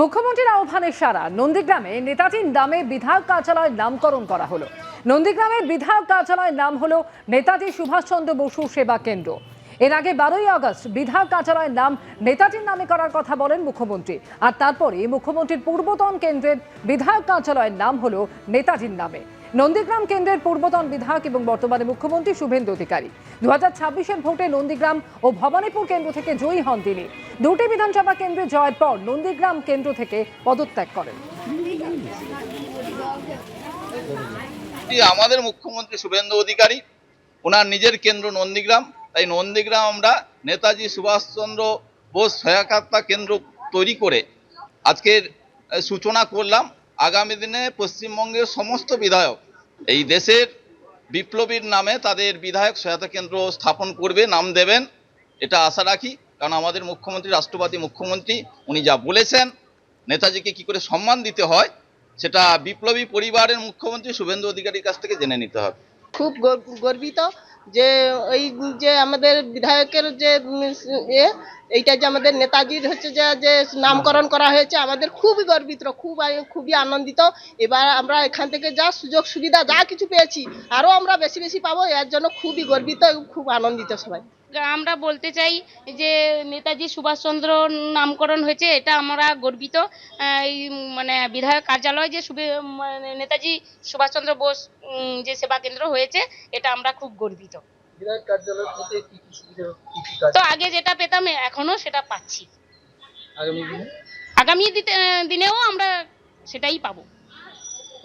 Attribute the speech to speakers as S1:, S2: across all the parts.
S1: মুখ্যমন্ত্রীর আহ্বানে সারা নন্দীগ্রামে নেতাজির নামে বিধায়ক কার্যালয়ের নামকরণ করা হলো। নন্দীগ্রামের বিধায়ক কার্যালয়ের নাম হলো নেতাজি সুভাষচন্দ্র বসু সেবা কেন্দ্র। এর আগে 12ই আগস্ট বিধায়ক কার্যালয়ের নাম নেতাজির নামে করার কথা বলেন মুখ্যমন্ত্রী, আর তারপরে মুখ্যমন্ত্রীর পূর্বতন কেন্দ্রের বিধায়ক কার্যালয়ের নাম হলো নেতাজির নামে। নন্দীগ্রাম কেন্দ্রের পূর্বতন বিধায়ক এবং বর্তমানে মুখ্যমন্ত্রী শুভেন্দু অধিকারী 2026-এর ভোটে নন্দীগ্রাম ও ভবানীপুর কেন্দ্র থেকে জয়ী হন তিনি। দুটি বিধানসভা কেন্দ্রে জয়ের পর নন্দীগ্রাম কেন্দ্র থেকে পদত্যাগ করেন।
S2: আমাদের মুখ্যমন্ত্রী শুভেন্দু অধিকারী, ওনার নিজের কেন্দ্র নন্দীগ্রাম, তাই নন্দীগ্রাম আমরা নেতাজি সুভাষচন্দ্র বোস সহায়তা কেন্দ্র তৈরি করে আজকের সূচনা করলাম। আগামী দিনে পশ্চিমবঙ্গের সমস্ত বিধায়ক এই দেশের বিপ্লবীর নামে তাদের বিধায়ক সহায়তা কেন্দ্র স্থাপন করবে, নাম দেবেন, এটা আশা রাখি। কারণ আমাদের মুখ্যমন্ত্রী রাষ্ট্রবাদী মুখ্যমন্ত্রী, উনি যা বলেছেন নেতাজিকে কি করে সম্মান দিতে হয় সেটা বিপ্লবী পরিবারের মুখ্যমন্ত্রী শুভেন্দু অধিকারীর কাছ থেকে জেনে নিতে হবে।
S3: খুব গর্বিত যে এই যে আমাদের বিধায়কের যে এইটা যে আমাদের নেতাজির হচ্ছে যে নামকরণ করা হয়েছে, আমাদের খুবই গর্বিত, খুবই আনন্দিত। এবার আমরা এখান থেকে যা সুযোগ সুবিধা যা কিছু পেয়েছি আরো আমরা বেশি বেশি পাবো, এর জন্য খুবই গর্বিত এবং খুব আনন্দিত সবাই।
S4: আমরা বলতে চাই যে নেতাজি সুভাষচন্দ্র নামকরণ হয়েছে, এটা আমরা গর্বিত। এই মানে বিধায়ক কার্যালয় যে নেতাজি সুভাষচন্দ্র বোস যে সেবা কেন্দ্র হয়েছে, এটা আমরা খুব গর্বিত।
S5: বিধায়ক কার্যালয় থেকে কি কি সুবিধা, কি কি কাজ
S4: তো আগে যেটা পেতাম এখনো সেটা পাচ্ছি, আগামী দিনেও আমরা সেটাই পাবো।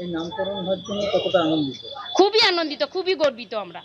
S5: এই নামকরণ হওয়ার জন্য কতটা আনন্দিত?
S4: খুবই আনন্দিত, খুবই গর্বিত আমরা।